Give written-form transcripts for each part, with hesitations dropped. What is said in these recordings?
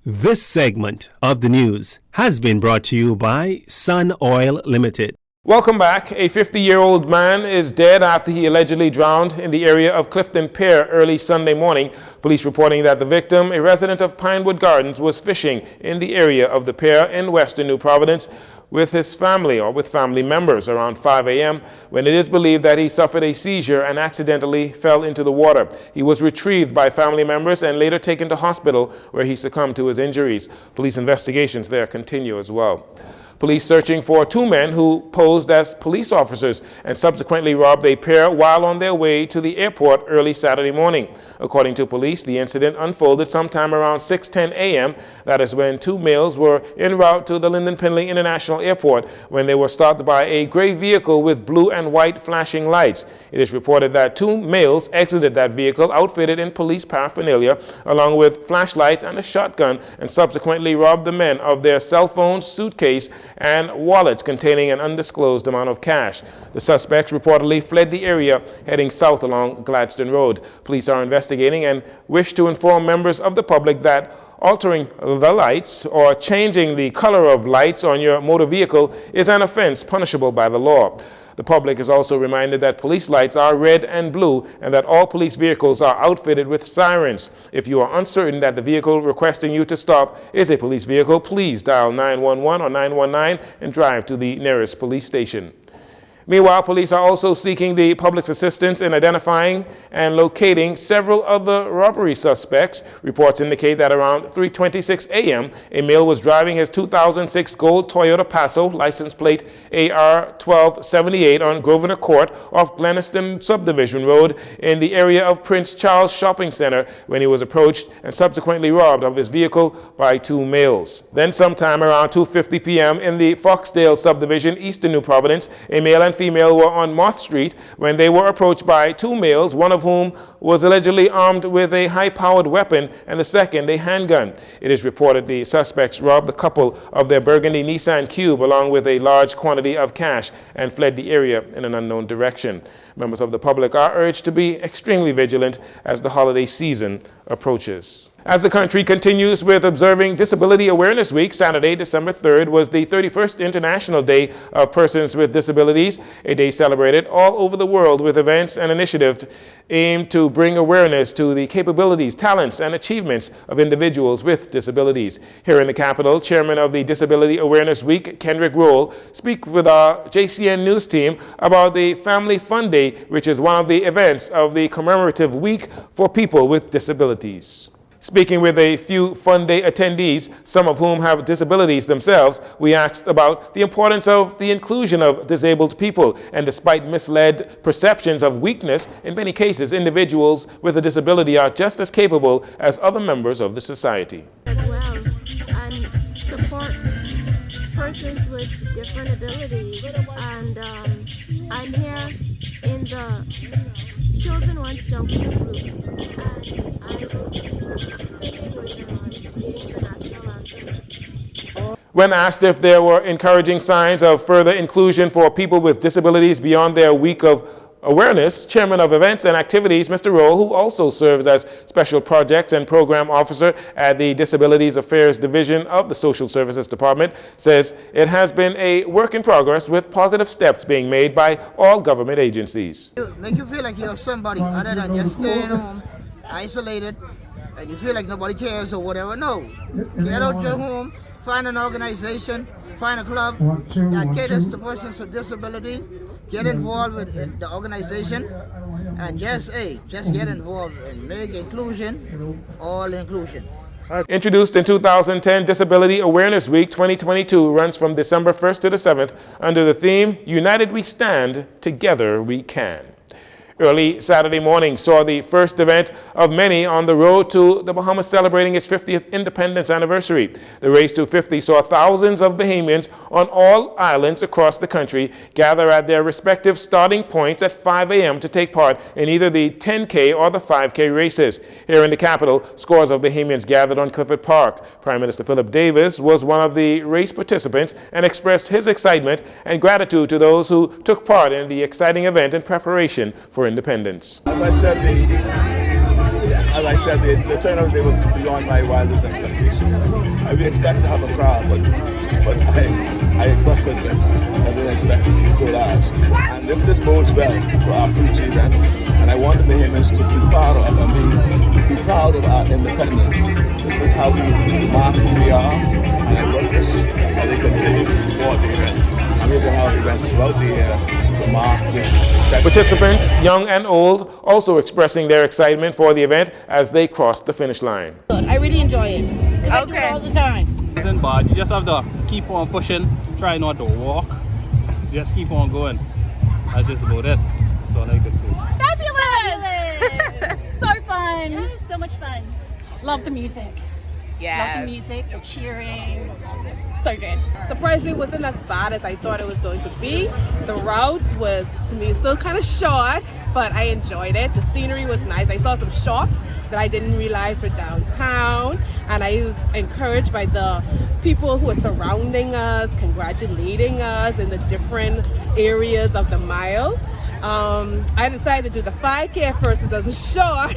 This segment of the news has been brought to you by Sun Oil Limited. Welcome back. A 50-year-old man is dead after he allegedly drowned in the area of Clifton Pier early Sunday morning. Police reporting that the victim, a resident of Pinewood Gardens, was fishing in the area of the pier in western New Providence with his family or with family members around 5 a.m. when it is believed that he suffered a seizure and accidentally fell into the water. He was retrieved by family members and later taken to hospital where he succumbed to his injuries. Police investigations there continue as well. Police searching for two men who posed as police officers and subsequently robbed a pair while on their way to the airport early Saturday morning. According to police, the incident unfolded sometime around 6:10 a.m. That is when two males were en route to the Lyndon Pinley International Airport when they were stopped by a gray vehicle with blue and white flashing lights. It is reported that two males exited that vehicle outfitted in police paraphernalia along with flashlights and a shotgun and subsequently robbed the men of their cell phones, suitcase, and wallets containing an undisclosed amount of cash. The suspects reportedly fled the area heading south along Gladstone Road. Police are investigating and wish to inform members of the public that altering the lights or changing the color of lights on your motor vehicle is an offense punishable by the law. The public is also reminded that police lights are red and blue and that all police vehicles are outfitted with sirens. If you are uncertain that the vehicle requesting you to stop is a police vehicle, please dial 911 or 919 and drive to the nearest police station. Meanwhile, police are also seeking the public's assistance in identifying and locating several other robbery suspects. Reports indicate that around 3:26 a.m., a male was driving his 2006 gold Toyota Passo, license plate AR1278, on Grosvenor Court off Gleniston Subdivision Road in the area of Prince Charles Shopping Center when he was approached and subsequently robbed of his vehicle by two males. Then sometime around 2:50 p.m. in the Foxdale Subdivision, eastern New Providence, a male and female were on Moth Street when they were approached by two males, one of whom was allegedly armed with a high-powered weapon and the second a handgun. It is reported the suspects robbed the couple of their burgundy Nissan Cube along with a large quantity of cash and fled the area in an unknown direction. Members of the public are urged to be extremely vigilant as the holiday season approaches. As the country continues with observing Disability Awareness Week, Saturday, December 3rd, was the 31st International Day of Persons with Disabilities, a day celebrated all over the world with events and initiatives aimed to bring awareness to the capabilities, talents, and achievements of individuals with disabilities. Here in the Capitol, Chairman of the Disability Awareness Week, Kendrick Roll, speaks with our Jcn News team about the Family Fun Day, which is one of the events of the commemorative week for people with disabilities. Speaking with a few Fun Day attendees, some of whom have disabilities themselves, we asked about the importance of the inclusion of disabled people. And despite misled perceptions of weakness, in many cases, individuals with a disability are just as capable as other members of the society. As well, and support persons with different abilities. And I'm here in the Children Want Junction group, and I will be singing later on the international anthem. When asked if there were encouraging signs of further inclusion for people with disabilities beyond their week of awareness, Chairman of Events and Activities, Mr. Rowe, who also serves as Special Projects and Program Officer at the Disabilities Affairs Division of the Social Services Department, says it has been a work in progress with positive steps being made by all government agencies. Make you feel like you're somebody other than just staying home, isolated, and you feel like nobody cares or whatever. No, get out your home, find an organization, find a club that caters to persons with disability. Get involved with the organization and just get involved and make inclusion, all inclusion. Introduced in 2010, Disability Awareness Week 2022 runs from December 1st to the 7th under the theme, United We Stand, Together We Can. Early Saturday morning saw the first event of many on the road to the Bahamas celebrating its 50th independence anniversary. The Race to 50 saw thousands of Bahamians on all islands across the country gather at their respective starting points at 5 a.m. to take part in either the 10K or the 5K races. Here in the capital, scores of Bahamians gathered on Clifford Park. Prime Minister Philip Davis was one of the race participants and expressed his excitement and gratitude to those who took part in the exciting event in preparation for independence. As I said, the turnout day was beyond my wildest expectations. we expect to have a crowd, but I busted it. I didn't expect it to be so large. And if this bodes well for our future events, and I want the Bahamians to be proud of and be proud of our independence. This is how we mark who we are, and I want this, and they continue to support the events. And we're going to have events throughout the year to mark this special. Participants, young and old, also expressing their excitement for the event as they crossed the finish line. I really enjoy it because I do it all the time. It isn't bad. You just have to keep on pushing, try not to walk, just keep on going. That's just about it. That's all I could say. Fabulous! So fun. Yes, so much fun. Love the music. Love the music, the cheering. So good. Surprisingly, it wasn't as bad as I thought it was going to be. The route was, to me, still kind of short, but I enjoyed it. The scenery was nice. I saw some shops that I didn't realize were downtown, and I was encouraged by the people who were surrounding us, congratulating us in the different areas of the mile. I decided to do the 5K at first because I wasn't sure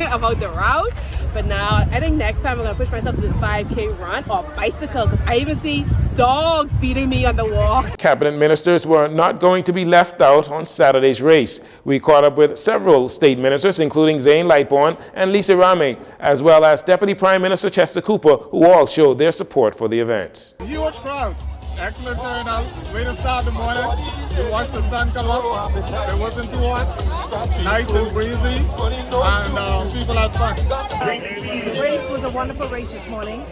about the route, but now I think next time I'm going to push myself to do the 5K run or bicycle, because I even see dogs beating me on the walk. Cabinet ministers were not going to be left out on Saturday's race. We caught up with several state ministers, including Zane Lightbourne and Lisa Ramey, as well as Deputy Prime Minister Chester Cooper, who all showed their support for the event. Huge crowd. Excellent turnout. Way to start the morning. We watched the sun come up. It wasn't too hot. Nice and breezy. And people had fun. The race was a wonderful race this morning.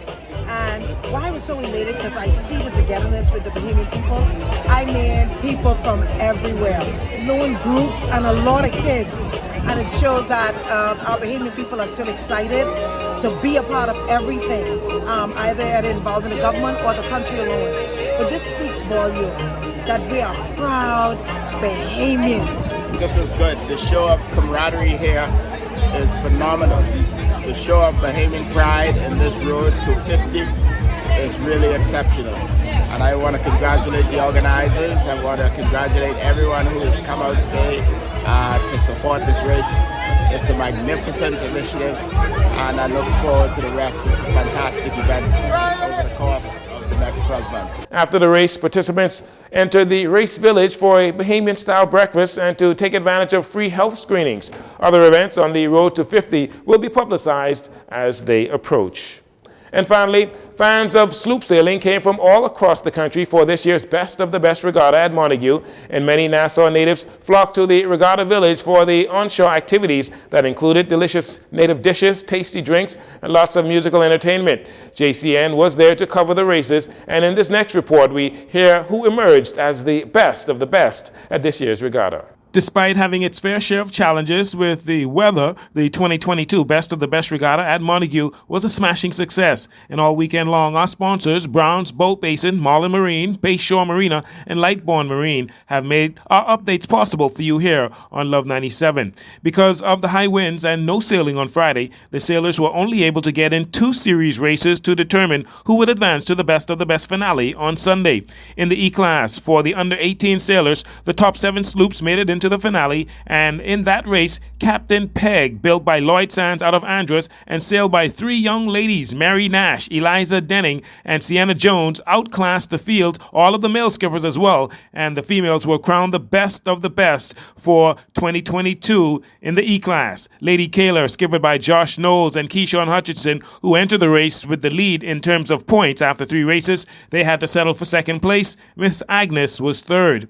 And why I was so elated, because I see the togetherness with the Bahamian people. I mean, people from everywhere. Known groups and a lot of kids. And it shows that our Bahamian people are still excited to be a part of everything, either involved in the government or the country alone. But this speaks volume that we are proud Bahamians. This is good. The show of camaraderie here is phenomenal. The show of Bahamian pride in this road to 50 is really exceptional. And I want to congratulate the organizers. I want to congratulate everyone who has come out today to support this race. It's a magnificent initiative, and I look forward to the rest of the fantastic events over the course of the next 12 months. After the race, participants entered the race village for a Bahamian-style breakfast and to take advantage of free health screenings. Other events on the road to 50 will be publicized as they approach. And finally, fans of sloop sailing came from all across the country for this year's Best of the Best Regatta at Montague, and many Nassau natives flocked to the Regatta Village for the onshore activities that included delicious native dishes, tasty drinks, and lots of musical entertainment. JCN was there to cover the races, and in this next report, we hear who emerged as the best of the best at this year's regatta. Despite having its fair share of challenges with the weather, the 2022 Best of the Best Regatta at Montague was a smashing success. And all weekend long, our sponsors, Brown's Boat Basin, Marlin Marine, Bayshore Marina, and Lightbourne Marine, have made our updates possible for you here on Love 97. Because of the high winds and no sailing on Friday, the sailors were only able to get in 2 series races to determine who would advance to the Best of the Best finale on Sunday. In the E-Class, for the under-18 sailors, the top 7 sloops made it into the finale, and in that race, Captain Peg, built by Lloyd Sands out of Andros and sailed by 3 young ladies, Mary Nash, Eliza Denning, and Sienna Jones, outclassed the field, all of the male skippers as well, and the females were crowned the best of the best for 2022 in the E-Class. Lady Kaler, skippered by Josh Knowles and Keyshawn Hutchinson, who entered the race with the lead in terms of points after 3 races, they had to settle for second place. Miss Agnes was third.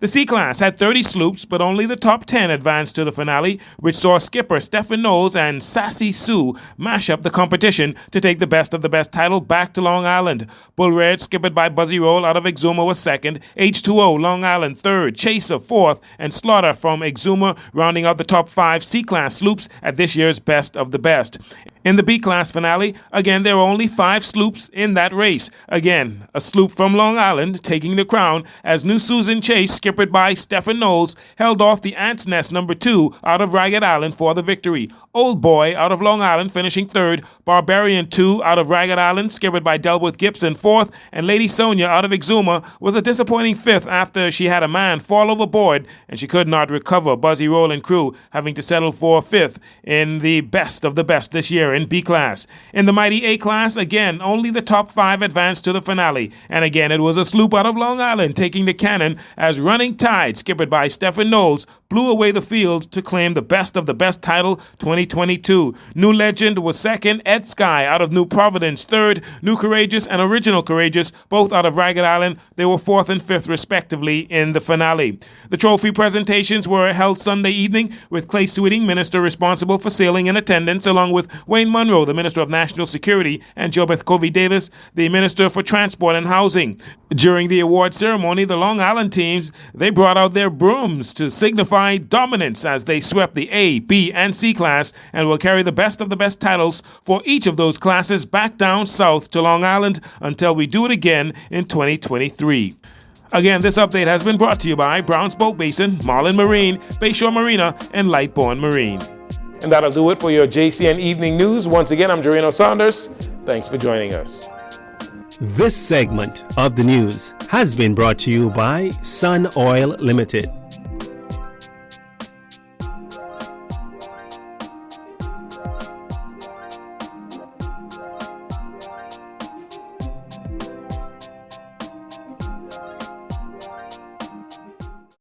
The C-Class had 30 sloops, but only the top 10 advanced to the finale, which saw skipper Stephen Knowles and Sassy Sue mash up the competition to take the Best of the Best title back to Long Island. Bull Red, skippered by Buzzy Roll out of Exuma, was second, H2O Long Island third, Chaser fourth, and Slaughter from Exuma rounding out the top 5 C-Class sloops at this year's Best of the Best. In the B-Class finale, again, there were only 5 sloops in that race. Again, a sloop from Long Island taking the crown as New Susan Chase, skippered by Stephen Knowles, held off the Ant's Nest number 2 out of Ragged Island for the victory. Old Boy out of Long Island finishing third, Barbarian 2 out of Ragged Island, skippered by Delworth Gibson fourth, and Lady Sonia out of Exuma was a disappointing fifth after she had a man fall overboard and she could not recover. Buzzy Roll and crew having to settle for fifth in the Best of the Best this year here in B class. In the mighty A class, again, only the top 5 advanced to the finale. And again, it was a sloop out of Long Island taking the cannon as Running Tide, skippered by Stephen Knowles, blew away the field to claim the best of the best title 2022. New Legend was second, Ed Sky out of New Providence third, New Courageous and Original Courageous, both out of Ragged Island, they were 4th and 5th respectively in the finale. The trophy presentations were held Sunday evening with Clay Sweeting, minister responsible for sailing, in attendance, along with Wayne Munro, the Minister of National Security, and Jobeth Covey Davis, the Minister for Transport and Housing. During the award ceremony, the Long Island teams, they brought out their brooms to signify dominance as they swept the A, B, and C class and will carry the best of the best titles for each of those classes back down south to Long Island until we do it again in 2023. Again, this update has been brought to you by Browns Boat Basin, Marlin Marine, Bayshore Marina, and Lightbourne Marine. And that'll do it for your JCN Evening News. Once again, I'm Jareno Saunders. Thanks for joining us. This segment of the news has been brought to you by Sun Oil Limited.